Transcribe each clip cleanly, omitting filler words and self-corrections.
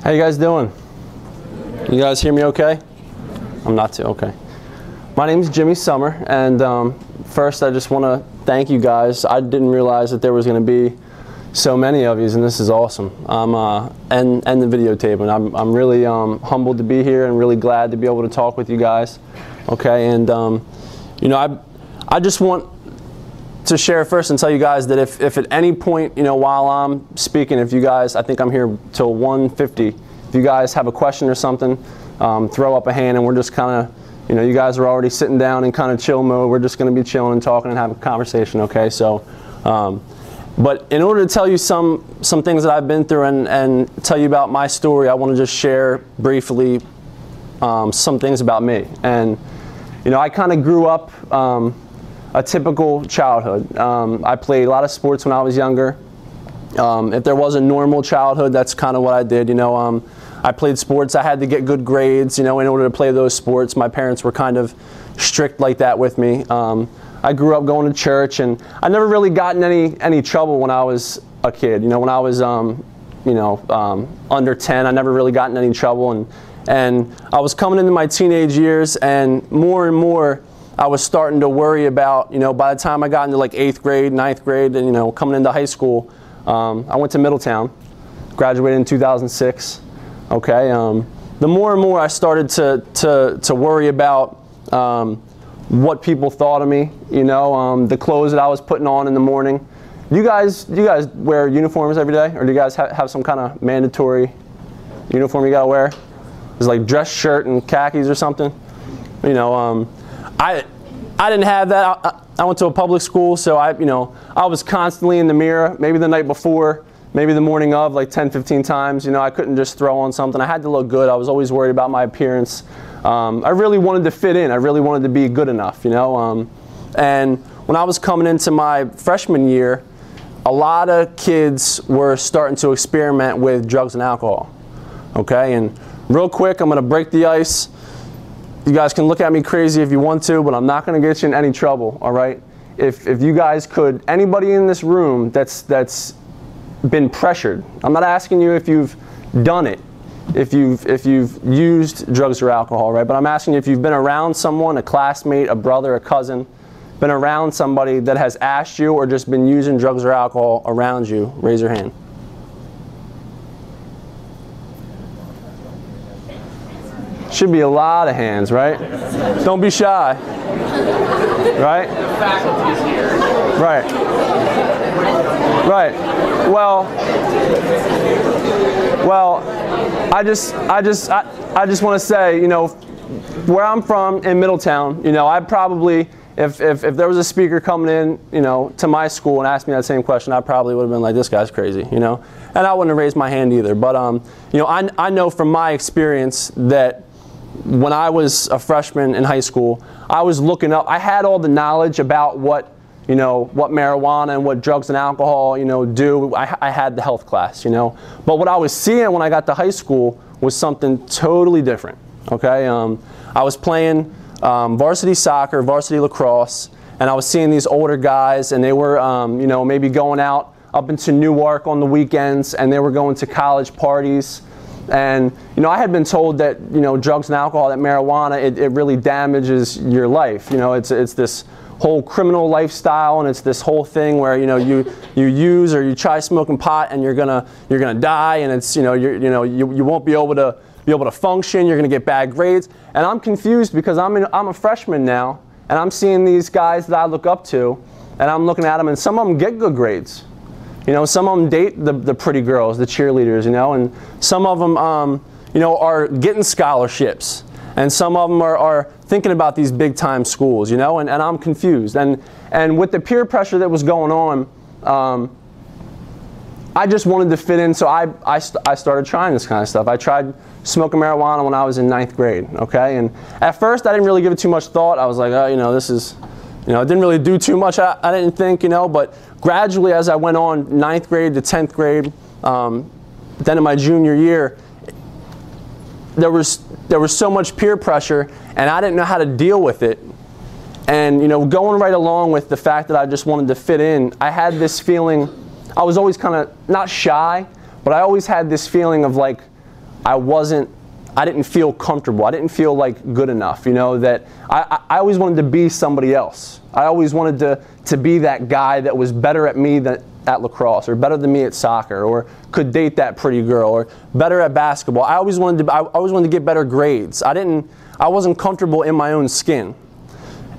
How you guys doing? You guys hear me okay? I'm not too okay. My name is Jimmy Summer, and first I just want to thank you guys. I didn't realize that there was going to be so many of you, and this is awesome. And the videotape, and I'm really humbled to be here and really glad to be able to talk with you guys. Okay, and you know, I just want to share first and tell you guys that if at any point, you know, while I'm speaking, if you guys, I think I'm here till 1:50, if you guys have a question or something, throw up a hand, and we're just kind of, you know, you guys are already sitting down in kind of chill mode. We're just going to be chilling and talking and having a conversation, okay? So, but in order to tell you some things that I've been through and tell you about my story, I want to just share briefly some things about me. And, you know, I kind of grew up a typical childhood. I played a lot of sports when I was younger. If there was a normal childhood, that's kind of what I did. You know, I played sports. I had to get good grades, you know, in order to play those sports. My parents were kind of strict like that with me. I grew up going to church, and I never really got in any trouble when I was a kid. You know, when I was you know, under 10, I never really got in any trouble, and I was coming into my teenage years, and more I was starting to worry about, you know, by the time I got into like 8th grade, 9th grade, and, you know, coming into high school, I went to Middletown, graduated in 2006, okay. The more and more I started to worry about what people thought of me, you know, the clothes that I was putting on in the morning. You guys wear uniforms every day, or do you guys have some kind of mandatory uniform you gotta wear? It's like dress shirt and khakis or something, you know. I didn't have that. I went to a public school, so I was constantly in the mirror, maybe the night before, maybe the morning of, like 10, 15 times. You know, I couldn't just throw on something. I had to look good. I was always worried about my appearance. I really wanted to fit in. I really wanted to be good enough, you know. And when I was coming into my freshman year, a lot of kids were starting to experiment with drugs and alcohol, okay? And real quick, I'm going to break the ice. You guys can look at me crazy if you want to, but I'm not going to get you in any trouble, all right? If you guys could, anybody in this room that's been pressured, I'm not asking you if you've done it, if you've used drugs or alcohol, right? But I'm asking you if you've been around someone, a classmate, a brother, a cousin, been around somebody that has asked you or just been using drugs or alcohol around you, raise your hand. Should be a lot of hands, right? Don't be shy, right? The faculty's here. Right. Right. Well, I just want to say, you know, where I'm from in Middletown, you know, I probably, if there was a speaker coming in, you know, to my school and asked me that same question, I probably would have been like, this guy's crazy, you know, and I wouldn't have raised my hand either. But you know, I know from my experience that when I was a freshman in high school, I was looking up. I had all the knowledge about what, you know, what marijuana and what drugs and alcohol, you know, do. I had the health class, you know. But what I was seeing when I got to high school was something totally different, okay? I was playing varsity soccer, varsity lacrosse, and I was seeing these older guys, and they were, you know, maybe going out up into Newark on the weekends, and they were going to college parties. And, you know, I had been told that, you know, drugs and alcohol, that marijuana, it really damages your life. You know, it's this whole criminal lifestyle, and it's this whole thing where, you know, you use or you try smoking pot and you're gonna die, and it's, you know, you won't be able to function. You're gonna get bad grades. And I'm confused because I'm a freshman now, and I'm seeing these guys that I look up to, and I'm looking at them, and some of them get good grades. You know, some of them date the pretty girls, the cheerleaders, you know, and some of them, you know, are getting scholarships, and some of them are thinking about these big time schools, you know, and I'm confused. And with the peer pressure that was going on, I just wanted to fit in, so I started trying this kind of stuff. I tried smoking marijuana when I was in 9th grade, okay, and at first I didn't really give it too much thought. I was like, oh, you know, this is, you know, it didn't really do too much, I didn't think, you know, but gradually as I went on 9th grade to 10th grade, then in my junior year, there was so much peer pressure, and I didn't know how to deal with it. And, you know, going right along with the fact that I just wanted to fit in, I had this feeling, I was always kind of, not shy, but I always had this feeling of like, I didn't feel comfortable. I didn't feel like good enough, you know, that I always wanted to be somebody else. I always wanted to be that guy that was better at me than at lacrosse, or better than me at soccer, or could date that pretty girl, or better at basketball. I always wanted to get better grades. I wasn't comfortable in my own skin.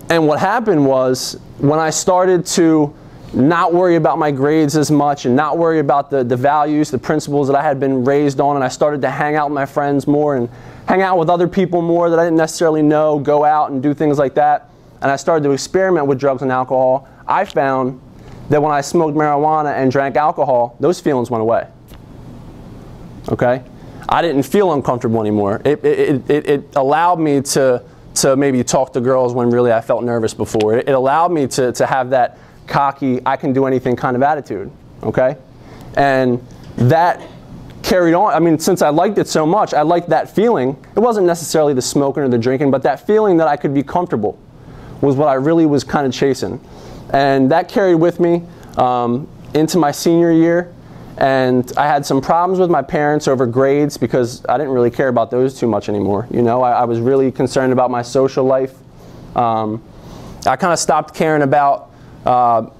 And what happened was, when I started to not worry about my grades as much and not worry about the values, the principles that I had been raised on, and I started to hang out with my friends more and hang out with other people more that I didn't necessarily know, go out and do things like that, and I started to experiment with drugs and alcohol, I found that when I smoked marijuana and drank alcohol, those feelings went away. Okay? I didn't feel uncomfortable anymore. It allowed me to maybe talk to girls when really I felt nervous before. It allowed me to have that cocky, I can do anything kind of attitude. Okay? And that carried on. I mean, since I liked it so much, I liked that feeling. It wasn't necessarily the smoking or the drinking, but that feeling that I could be comfortable was what I really was kind of chasing. And that carried with me into my senior year, and I had some problems with my parents over grades because I didn't really care about those too much anymore. You know, I was really concerned about my social life. I kind of stopped caring about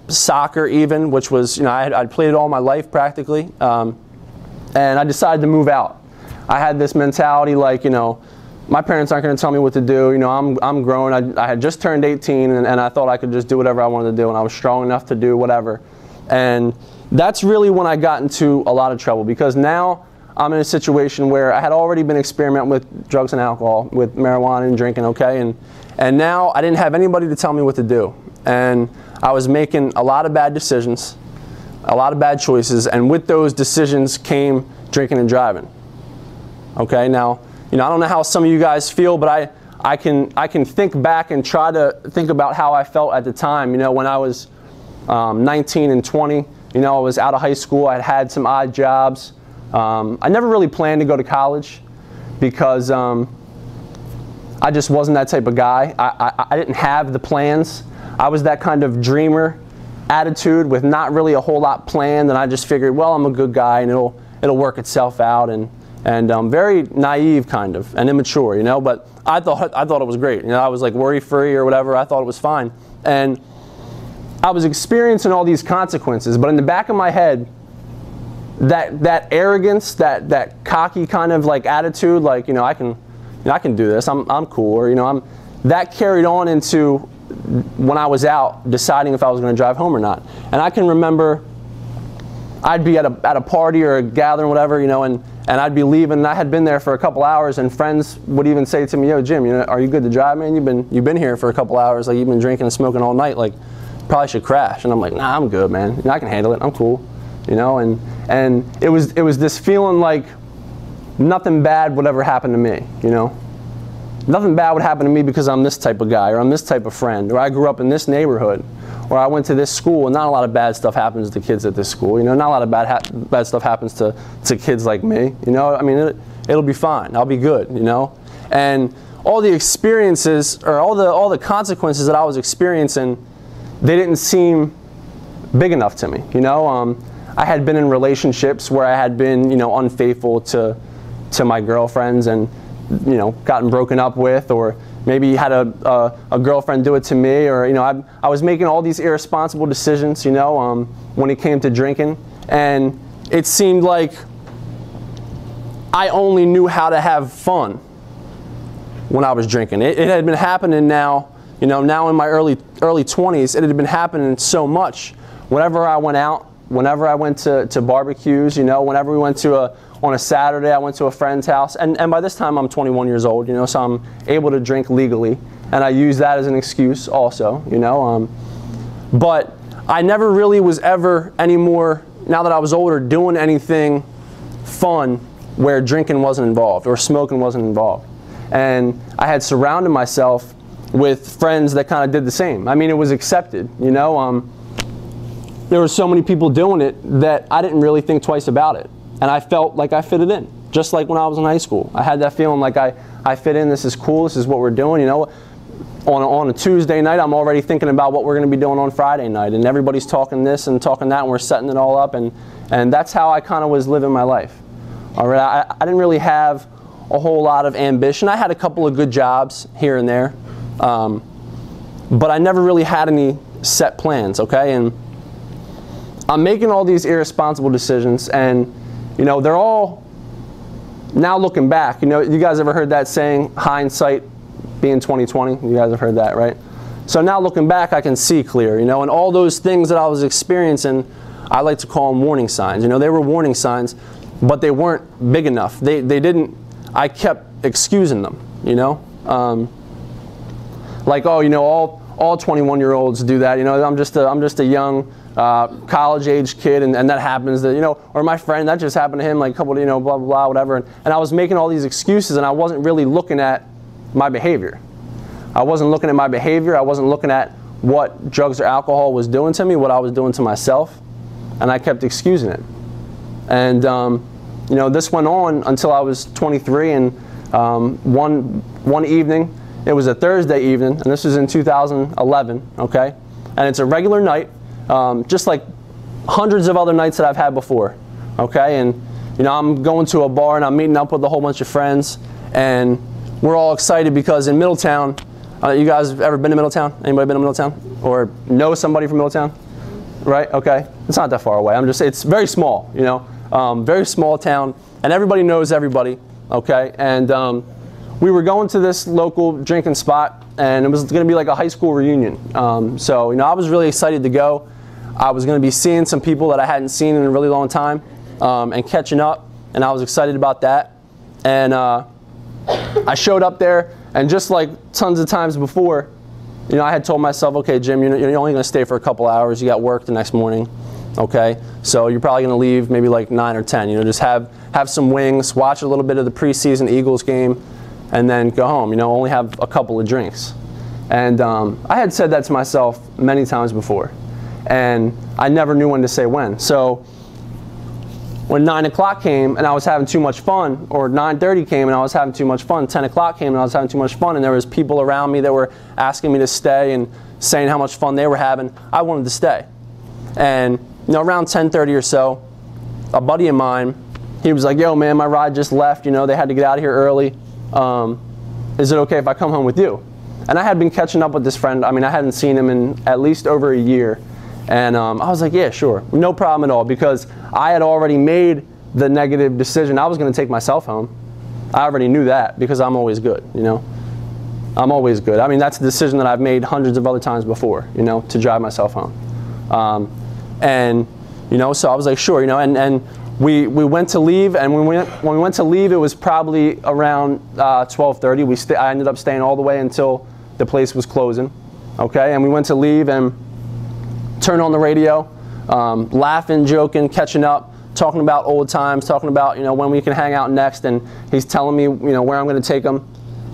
soccer even, which was, you know, I'd played it all my life practically, and I decided to move out. I had this mentality like, you know, my parents aren't going to tell me what to do. You know, I'm grown. I had just turned 18, and I thought I could just do whatever I wanted to do, and I was strong enough to do whatever. And that's really when I got into a lot of trouble, because now I'm in a situation where I had already been experimenting with drugs and alcohol, with marijuana and drinking, okay? And now I didn't have anybody to tell me what to do. And I was making a lot of bad decisions, a lot of bad choices, and with those decisions came drinking and driving. Okay, now, you know, I don't know how some of you guys feel, but I can think back and try to think about how I felt at the time. You know, when I was 19 and 20, you know, I was out of high school. I had some odd jobs. I never really planned to go to college because I just wasn't that type of guy. I didn't have the plans. I was that kind of dreamer attitude with not really a whole lot planned, and I just figured, well, I'm a good guy and it'll work itself out, and very naive kind of, and immature, you know, but I thought it was great. You know, I was like worry-free or whatever. I thought it was fine. And I was experiencing all these consequences, but in the back of my head, that arrogance, that cocky kind of like attitude, like, you know, I can do this. I'm cool, or, you know, that carried on into when I was out deciding if I was going to drive home or not. And I can remember I'd be at a party or a gathering, whatever, you know, and I'd be leaving, and I had been there for a couple hours, and friends would even say to me, yo, Jim, you know, are you good to drive, man? You've been here for a couple hours, like, you've been drinking and smoking all night, like, probably should crash. And I'm like, nah, I'm good, man. You know, I can handle it. I'm cool, you know. And it was this feeling like nothing bad would ever happen to me, you know. Nothing bad would happen to me because I'm this type of guy, or I'm this type of friend, or I grew up in this neighborhood, or I went to this school, and not a lot of bad stuff happens to kids at this school. You know, not a lot of bad stuff happens to kids like me. You know, I mean, it'll be fine. I'll be good. You know, and all the experiences, or all the consequences that I was experiencing, they didn't seem big enough to me. You know, I had been in relationships where I had been, you know, unfaithful to my girlfriends, and, you know, gotten broken up with, or maybe had a girlfriend do it to me, or, you know, I was making all these irresponsible decisions, you know, when it came to drinking, and it seemed like I only knew how to have fun when I was drinking. It had been happening now, you know, now in my early 20s, it had been happening so much. Whenever I went out, whenever I went to barbecues, you know, whenever we went on a Saturday, I went to a friend's house, and by this time I'm 21 years old, you know, so I'm able to drink legally, and I use that as an excuse also, you know, but I never really was ever anymore, now that I was older, doing anything fun where drinking wasn't involved or smoking wasn't involved. And I had surrounded myself with friends that kind of did the same. I mean, it was accepted, you know. There were so many people doing it that I didn't really think twice about it. And I felt like I fitted in, just like when I was in high school. I had that feeling like I fit in, this is cool, this is what we're doing, you know. On a Tuesday night, I'm already thinking about what we're going to be doing on Friday night, and everybody's talking this and talking that, and we're setting it all up, and that's how I kind of was living my life. All right, I didn't really have a whole lot of ambition. I had a couple of good jobs here and there, but I never really had any set plans, okay? And I'm making all these irresponsible decisions, and you know, they're all, now looking back, you know, you guys ever heard that saying, hindsight being 20/20? You guys have heard that, right? So now looking back, I can see clear, you know, and all those things that I was experiencing, I like to call them warning signs. You know, they were warning signs, but they weren't big enough. They didn't, I kept excusing them, you know? Like, oh, you know, all 21-year-olds do that, you know, I'm just a young, college-age kid, and that happens, that, you know, or my friend, that just happened to him, like a couple of, you know, blah, blah, blah, whatever. And I was making all these excuses, and I wasn't really looking at my behavior. I wasn't looking at my behavior. I wasn't looking at what drugs or alcohol was doing to me, what I was doing to myself, and I kept excusing it. And, you know, this went on until I was 23, and one evening, it was a Thursday evening, and this was in 2011, okay? And it's a regular night, just like hundreds of other nights that I've had before, okay? And, you know, I'm going to a bar and I'm meeting up with a whole bunch of friends, and we're all excited because in Middletown, you guys have ever been to Middletown? Anybody been to Middletown? Or know somebody from Middletown? Right, okay. It's not that far away. It's very small, you know, very small town, and everybody knows everybody, okay? And we were going to this local drinking spot, and it was going to be like a high school reunion. So, you know, I was really excited to go. I was going to be seeing some people that I hadn't seen in a really long time, and catching up, and I was excited about that. And I showed up there, and just like tons of times before, you know, I had told myself, okay, Jim, you're only going to stay for a couple hours. You got work the next morning, okay? So you're probably going to leave maybe like 9 or 10. You know, just have some wings, watch a little bit of the preseason Eagles game, and then go home. You know, only have a couple of drinks. And I had said that to myself many times before, and I never knew when to say when. So when 9 o'clock came and I was having too much fun, or 9:30 came and I was having too much fun, 10 o'clock came and I was having too much fun, and there was people around me that were asking me to stay and saying how much fun they were having, I wanted to stay. And, you know, around 10:30 or so, a buddy of mine, he was like, yo, man, my ride just left, you know, they had to get out of here early. Is it okay if I come home with you? And I had been catching up with this friend. I mean, I hadn't seen him in at least over a year. And I was like, yeah, sure, no problem at all, because I had already made the negative decision. I was going to take myself home. I already knew that, because I'm always good, you know. I'm always good. I mean, that's a decision that I've made hundreds of other times before, you know, to drive myself home. And, you know, so I was like, sure, you know, and we went to leave, and when we went to leave, it was probably around 12:30. I ended up staying all the way until the place was closing, okay? And we went to leave and turned on the radio, laughing, joking, catching up, talking about old times, talking about, you know, when we can hang out next, and he's telling me, you know, where I'm going to take him.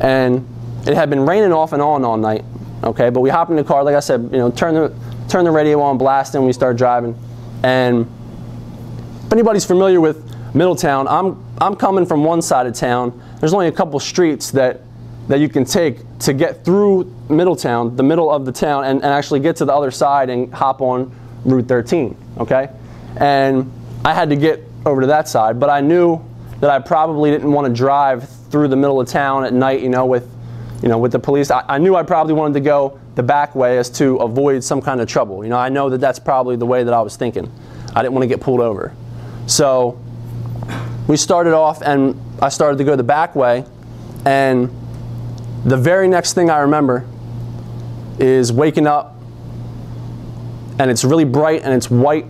And it had been raining off and on all night, okay? But we hopped in the car, like I said, you know, turn the radio on, blast, and we start driving. And if anybody's familiar with Middletown, I'm coming from one side of town. There's only a couple streets that you can take to get through Middletown, the middle of the town, and actually get to the other side and hop on Route 13, okay? And I had to get over to that side, but I knew that I probably didn't want to drive through the middle of town at night, you know, with the police. I knew I probably wanted to go the back way as to avoid some kind of trouble. You know, I know that that's probably the way that I was thinking. I didn't want to get pulled over. So we started off, and I started to go the back way, and the very next thing I remember is waking up, and it's really bright and it's white,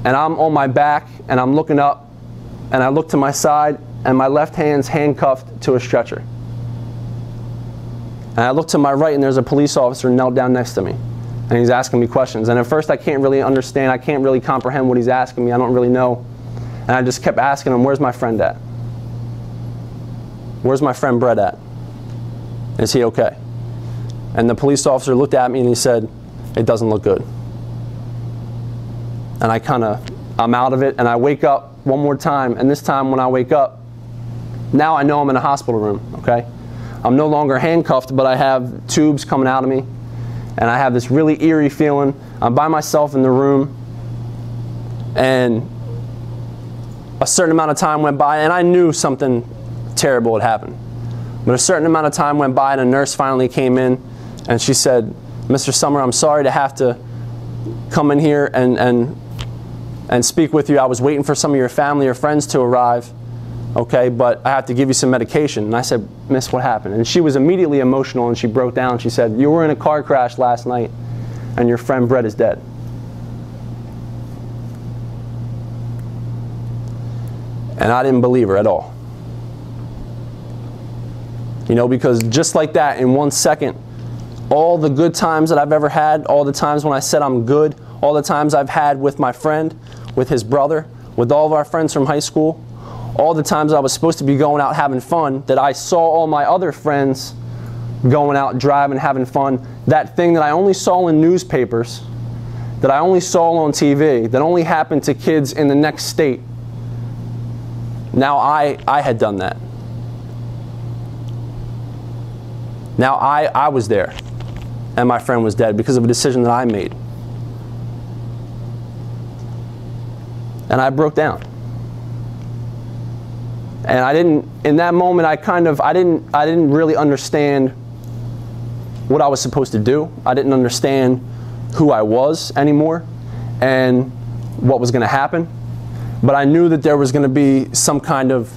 and I'm on my back and I'm looking up, and I look to my side and my left hand's handcuffed to a stretcher. And I look to my right and there's a police officer knelt down next to me, and he's asking me questions. And at first I can't really understand, I can't really comprehend what he's asking me, I don't really know. And I just kept asking him, where's my friend at? Where's my friend Brett at? Is he okay? And the police officer looked at me and he said, it doesn't look good. And I'm out of it, and I wake up one more time, and this time when I wake up, now I know I'm in a hospital room, okay? I'm no longer handcuffed, but I have tubes coming out of me, and I have this really eerie feeling. I'm by myself in the room, and a a certain amount of time went by, and I knew something terrible had happened. But a certain amount of time went by, and a nurse finally came in, and she said, "Mr. Summer, I'm sorry to have to come in here and speak with you. I was waiting for some of your family or friends to arrive, okay, but I have to give you some medication." And I said, "Miss, what happened?" And she was immediately emotional, and she broke down. She said, "You were in a car crash last night, and your friend Brett is dead." And I didn't believe her at all. You know, because just like that, in 1 second, all the good times that I've ever had, all the times when I said I'm good, all the times I've had with my friend, with his brother, with all of our friends from high school, all the times I was supposed to be going out having fun, that I saw all my other friends going out driving, having fun, that thing that I only saw in newspapers, that I only saw on TV, that only happened to kids in the next state. Now I had done that. Now I was there, and my friend was dead because of a decision that I made. And I broke down. And I didn't, in that moment, I didn't really understand what I was supposed to do. I didn't understand who I was anymore and what was going to happen. But I knew that there was going to be some kind of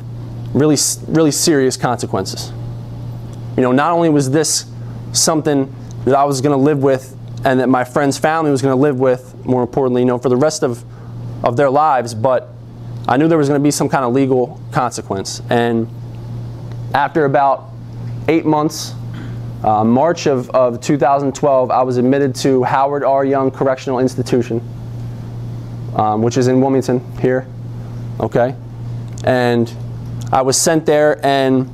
really serious consequences. You know, not only was this something that I was going to live with and that my friend's family was going to live with, more importantly, you know, for the rest of their lives, but I knew there was going to be some kind of legal consequence. And after about 8 months, March of 2012, I was admitted to Howard R. Young Correctional Institution, which is in Wilmington here, okay? And I was sent there, and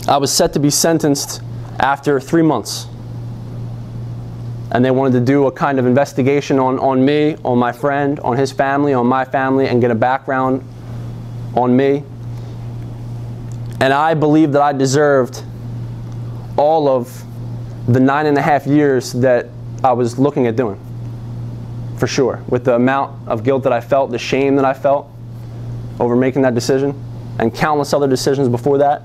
I was set to be sentenced after 3 months. And they wanted to do a kind of investigation on me, on my friend, on his family, on my family, and get a background on me. And I believed that I deserved all of the 9.5 years that I was looking at doing, for sure. With the amount of guilt that I felt, the shame that I felt over making that decision, and countless other decisions before that.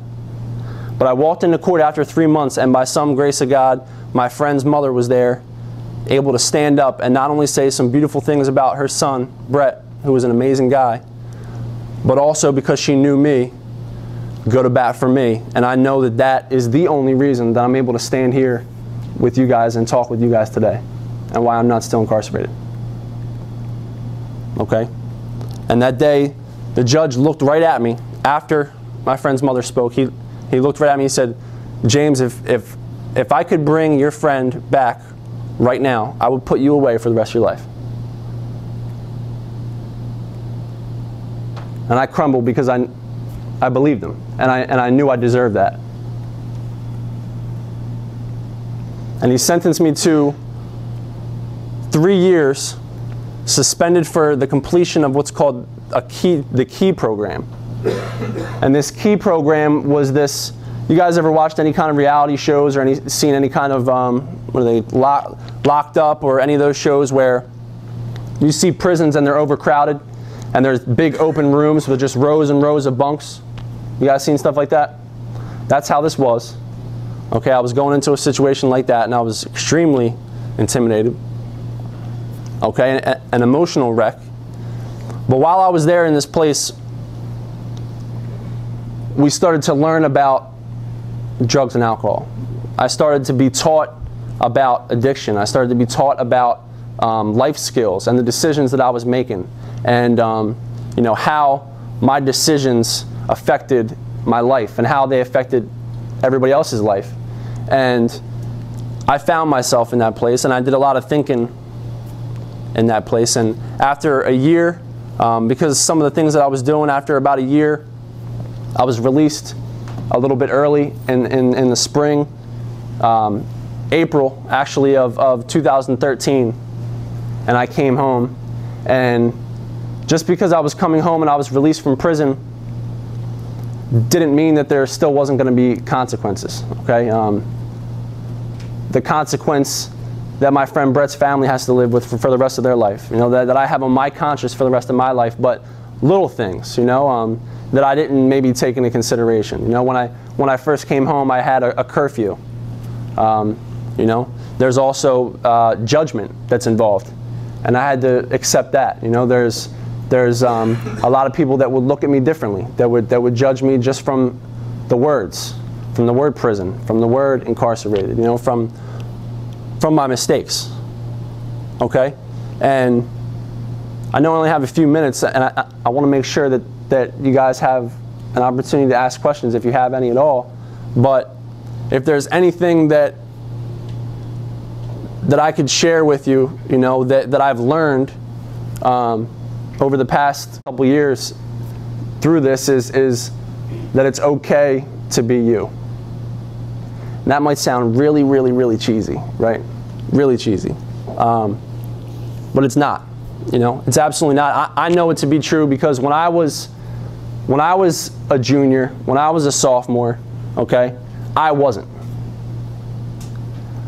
But I walked into court after 3 months, and by some grace of God, my friend's mother was there, able to stand up and not only say some beautiful things about her son, Brett, who was an amazing guy, but also because she knew me, go to bat for me. And I know that that is the only reason that I'm able to stand here with you guys and talk with you guys today, and why I'm not still incarcerated. Okay? And that day, the judge looked right at me after my friend's mother spoke. He looked right at me and said, "James, if I could bring your friend back right now, I would put you away for the rest of your life." And I crumbled because I believed him, and I knew I deserved that. And he sentenced me to 3 years suspended for the completion of what's called the KEY program. And this KEY program was this, you guys ever watched any kind of reality shows or seen any kind of, what are they, Locked Up or any of those shows where you see prisons and they're overcrowded and there's big open rooms with just rows and rows of bunks? You guys seen stuff like that? That's how this was. Okay, I was going into a situation like that, and I was extremely intimidated. Okay, an emotional wreck. But while I was there in this place, we started to learn about drugs and alcohol. I started to be taught about addiction. I started to be taught about life skills and the decisions that I was making, and you know, how my decisions affected my life and how they affected everybody else's life. And I found myself in that place, and I did a lot of thinking in that place. And after a year, because some of the things that I was doing, after about a year, I was released a little bit early in the spring, April actually of 2013, and I came home. And just because I was coming home and I was released from prison didn't mean that there still wasn't going to be consequences. Okay, the consequence that my friend Brett's family has to live with for the rest of their life, you know, that I have on my conscience for the rest of my life. But little things, you know, that I didn't maybe take into consideration. You know, when I first came home, I had a curfew. You know, there's also judgment that's involved, and I had to accept that. You know, there's a lot of people that would look at me differently, that would judge me just from the words, from the word prison, from the word incarcerated, you know, from my mistakes. Okay, and I know I only have a few minutes, and I want to make sure that you guys have an opportunity to ask questions if you have any at all. But if there's anything that I could share with you, you know, that I've learned over the past couple years through this is that it's okay to be you. And that might sound really, really, really cheesy, right? Really cheesy. But it's not. You know, it's absolutely not. I know it to be true because when I was a junior, when I was a sophomore, okay, I wasn't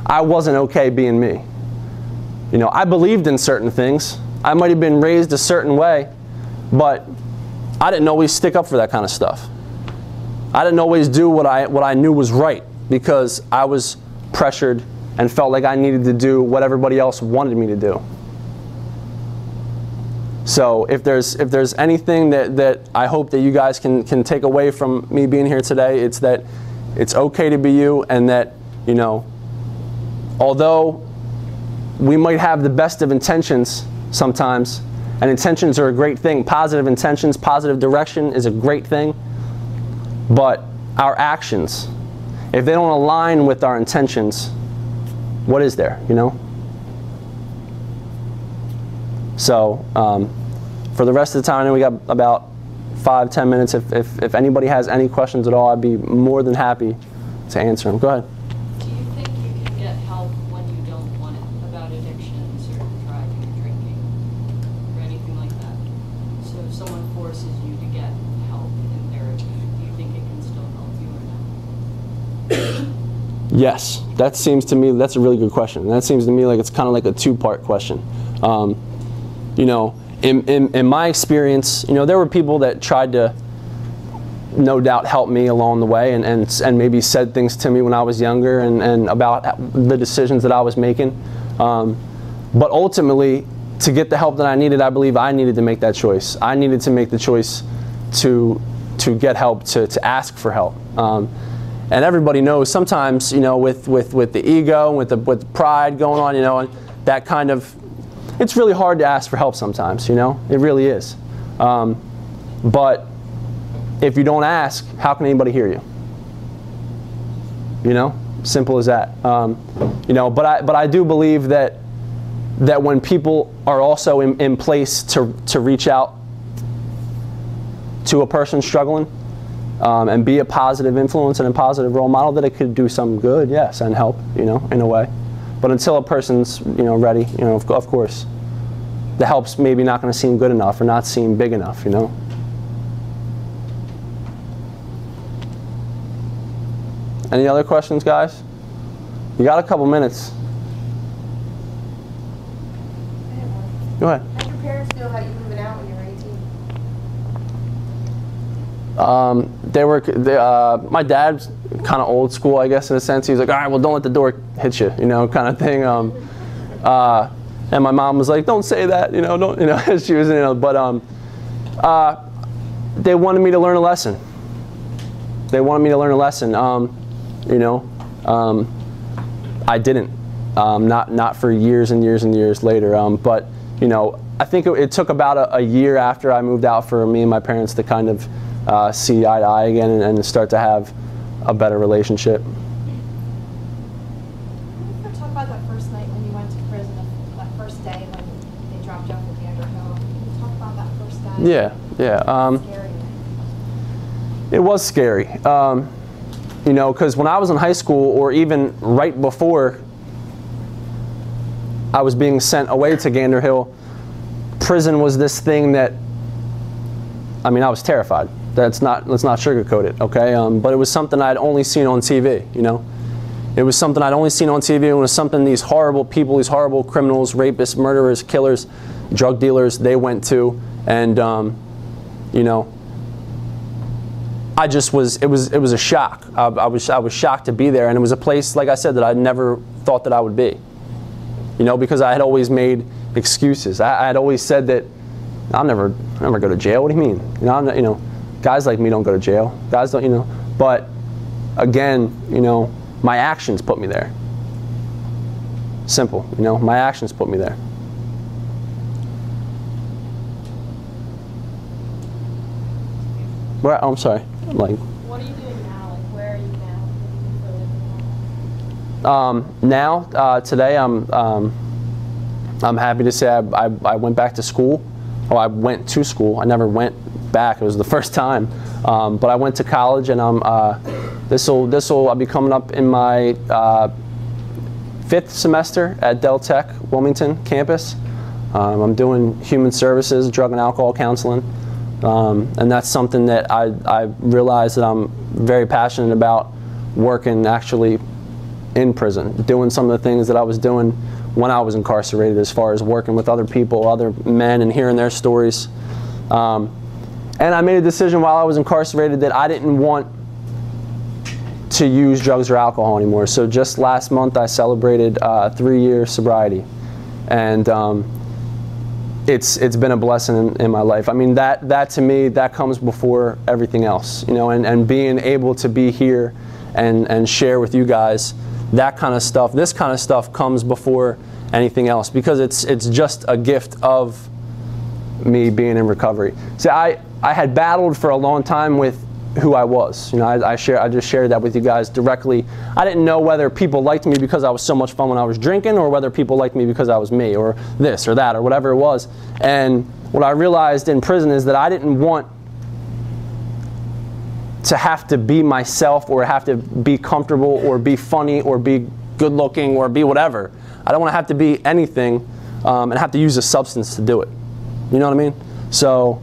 okay being me. You know, I believed in certain things. I might have been raised a certain way, but I didn't always stick up for that kind of stuff. I didn't always do what I knew was right because I was pressured and felt like I needed to do what everybody else wanted me to do. So if there's anything that I hope that you guys can take away from me being here today, it's that it's okay to be you, and that, you know, although we might have the best of intentions sometimes, and intentions are a great thing, positive intentions, positive direction is a great thing, but our actions, if they don't align with our intentions, what is there, you know? So for the rest of the time, I know we got about 5-10 minutes. If anybody has any questions at all, I'd be more than happy to answer them. Go ahead. Do you think you can get help when you don't want it, about addictions or driving or drinking or anything like that? So if someone forces you to get help in therapy, do you think it can still help you or not? Yes, that seems to me, that's a really good question. That seems to me like it's kind of like a two-part question. You know, in my experience, you know, there were people that tried to, no doubt, help me along the way and maybe said things to me when I was younger and about the decisions that I was making. But ultimately, to get the help that I needed, I believe I needed to make that choice. I needed to make the choice to get help, to ask for help. And everybody knows sometimes, you know, with the ego, with the pride going on, you know, and that kind of, it's really hard to ask for help sometimes, you know, it really is. But if you don't ask, how can anybody hear you? You know, simple as that. You know, but I do believe that when people are also in place to reach out to a person struggling, and be a positive influence and a positive role model, that it could do some good, yes, and help, you know, in a way. But until a person's, you know, ready, you know, of course, the help's maybe not going to seem good enough or not seem big enough, you know. Any other questions, guys? You got a couple minutes. Go ahead. How'd your parents feel about you moving out when you were 18? My dad's kind of old school, I guess, in a sense. He was like, all right, well, don't let the door hit you, you know, kind of thing. And my mom was like, don't say that, you know, don't, you know, she was, you know, but they wanted me to learn a lesson. They wanted me to learn a lesson, you know. I didn't, not for years and years and years later, but, you know, I think it took about a year after I moved out for me and my parents to kind of see eye to eye again and start to have a better relationship. Can you talk about that first night when you went to prison, that first day when they dropped you off at Gander Hill? Can you talk about that first day? Yeah. Scary. It was scary. You know, because when I was in high school, or even right before I was being sent away to Gander Hill, prison was this thing that, I mean, I was terrified. Let's not sugarcoat it, okay? But it was something I'd only seen on TV, you know? It was something I'd only seen on TV. It was something these horrible people, these horrible criminals, rapists, murderers, killers, drug dealers, they went to. And you know, I just was, it was a shock. I was shocked to be there, and it was a place, like I said, that I never thought that I would be. You know, because I had always made excuses. I had always said that I'll never go to jail. What do you mean? You know, I'm not, you know, guys like me don't go to jail. Guys don't, you know. But again, you know, my actions put me there. Simple, you know, my actions put me there. Where? Oh, I'm sorry. Like. What are you doing now? Like, where are you now? What do you do for a living Now, today, I'm happy to say I went back to school. Oh, I went to school. I never went back. It was the first time. But I went to college, and I'll be coming up in my 5th semester at Del Tech Wilmington campus. I'm doing human services, drug and alcohol counseling. And that's something that I realize that I'm very passionate about, working actually in prison, doing some of the things that I was doing when I was incarcerated, as far as working with other people, other men, and hearing their stories. And I made a decision while I was incarcerated that I didn't want to use drugs or alcohol anymore. So just last month I celebrated 3-year sobriety. And it's been a blessing in my life. I mean, that to me, that comes before everything else, you know, and being able to be here and share with you guys that kind of stuff, this kind of stuff comes before anything else, because it's just a gift of me being in recovery. See, I had battled for a long time with who I was. You know, I just shared that with you guys directly. I didn't know whether people liked me because I was so much fun when I was drinking, or whether people liked me because I was me, or this or that, or whatever it was. And what I realized in prison is that I didn't want to have to be myself, or have to be comfortable, or be funny, or be good looking, or be whatever. I don't want to have to be anything and have to use a substance to do it. You know what I mean? So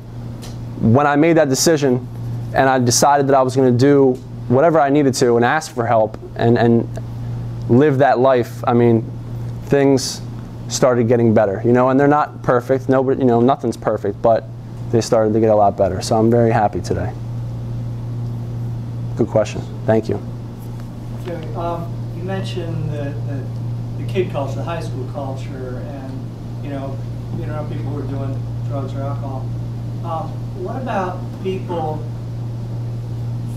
when I made that decision, and I decided that I was going to do whatever I needed to and ask for help and live that life, I mean, things started getting better, you know, and they're not perfect. Nobody, you know, nothing's perfect, but they started to get a lot better. So I'm very happy today. Good question. Thank you. Jimmy, you mentioned the kid culture, the high school culture, and you know people who are doing drugs or alcohol. What about people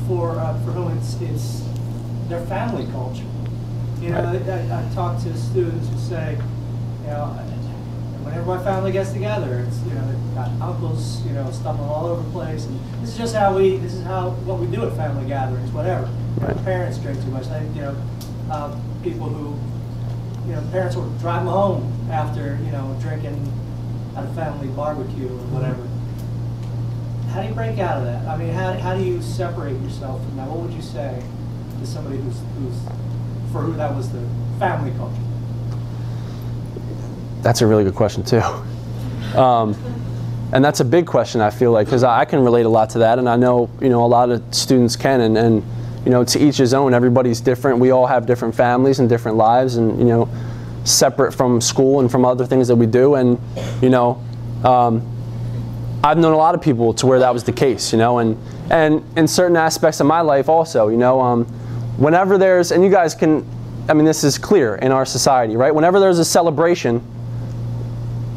for whom it's their family culture? You know, I talk to students who say, you know, whenever my family gets together, it's, you know, they've got uncles, you know, stumbling all over the place, and this is just what we do at family gatherings, whatever. You know, parents drink too much. You know, people who, you know, parents will drive them home after, you know, drinking at a family barbecue or whatever. How do you break out of that? I mean, how do you separate yourself from that? What would you say to somebody who's for who that was the family culture? That's a really good question too. And that's a big question, I feel like, because I can relate a lot to that, and I know, you know, a lot of students can, and you know, to each his own. Everybody's different. We all have different families and different lives, and you know, separate from school and from other things that we do. And you know, I've known a lot of people to where that was the case, you know, and in certain aspects of my life also, you know, whenever there's, and you guys can, I mean, this is clear in our society, right? Whenever there's a celebration,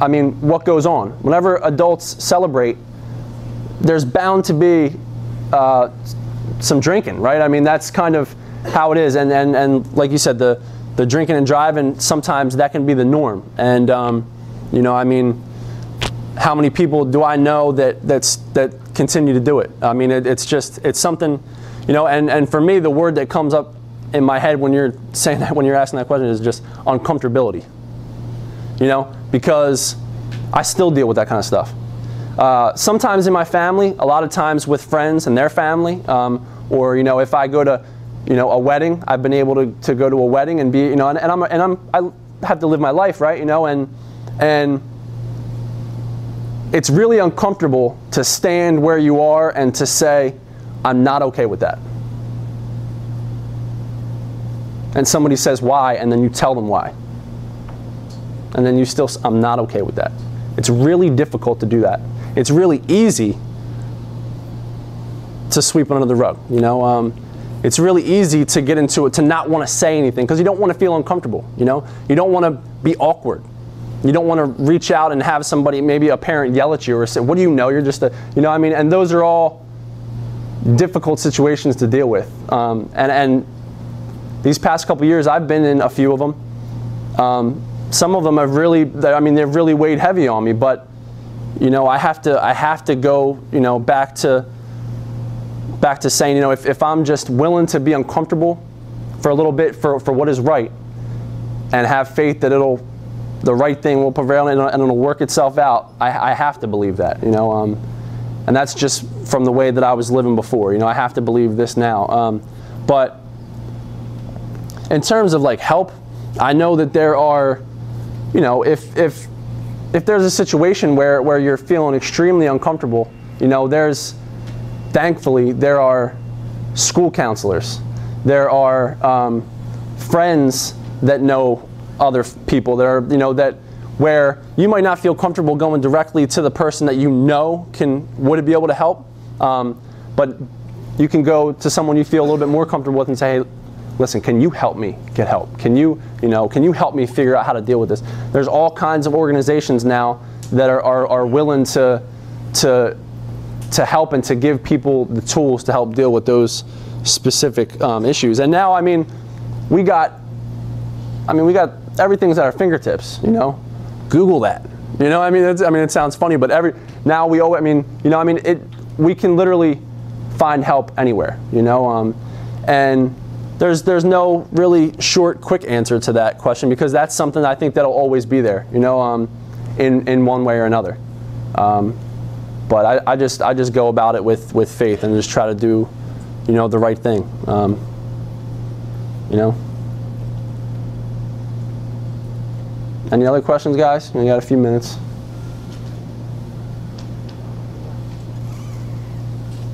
I mean, what goes on? Whenever adults celebrate, there's bound to be some drinking, right? I mean, that's kind of how it is. And like you said, the drinking and driving, sometimes that can be the norm. And, you know, I mean, how many people do I know that continue to do it? I mean, it's something, you know, and for me, the word that comes up in my head when you're saying that, when you're asking that question, is just uncomfortability. You know, because I still deal with that kind of stuff. Sometimes in my family, a lot of times with friends and their family, or you know, if I go to, you know, a wedding, I've been able to go to a wedding and be, you know, I have to live my life, right? You know, and it's really uncomfortable to stand where you are and to say, I'm not okay with that. And somebody says why, and then you tell them why. And then you still, I'm not okay with that. It's really difficult to do that. It's really easy to sweep under the rug. You know, it's really easy to get into it, to not want to say anything because you don't want to feel uncomfortable. You know, you don't want to be awkward. You don't want to reach out and have somebody, maybe a parent, yell at you or say, "What do you know? You're just a," you know, I mean, and those are all difficult situations to deal with. And these past couple years, I've been in a few of them. Some of them have really, I mean, they've really weighed heavy on me. But you know, I have to go, you know, back to saying, you know, if I'm just willing to be uncomfortable for a little bit for what is right, and have faith that the right thing will prevail and it'll work itself out, I have to believe that, you know, and that's just from the way that I was living before. You know, I have to believe this now. But in terms of like help, I know that there are, you know, if there's a situation where you're feeling extremely uncomfortable, you know, thankfully there are school counselors, there are friends that know other people that are, you know, where you might not feel comfortable going directly to the person that you know would be able to help, but you can go to someone you feel a little bit more comfortable with and say, "Hey, listen, can you help me get help? Can you help me figure out how to deal with this?" There's all kinds of organizations now that are willing to help and to give people the tools to help deal with those specific issues. And now, I mean, we got everything's at our fingertips. You know, Google that. You know, I mean, it sounds funny, but we can literally find help anywhere. You know, and there's no really short, quick answer to that question, because that's something I think that'll always be there. You know, in one way or another. But I just go about it with faith and just try to do, you know, the right thing. You know. Any other questions, guys? We got a few minutes.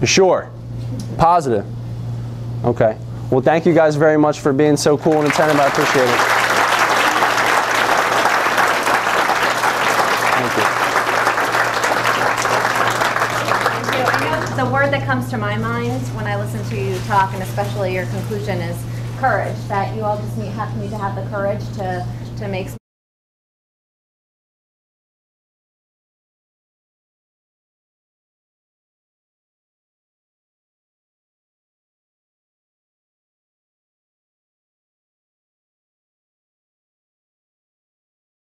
You sure? Positive? Okay. Well, thank you guys very much for being so cool and attentive. I appreciate it. Thank you. Thank you. I know the word that comes to my mind when I listen to you talk, and especially your conclusion, is courage. That you all just need to have the courage to make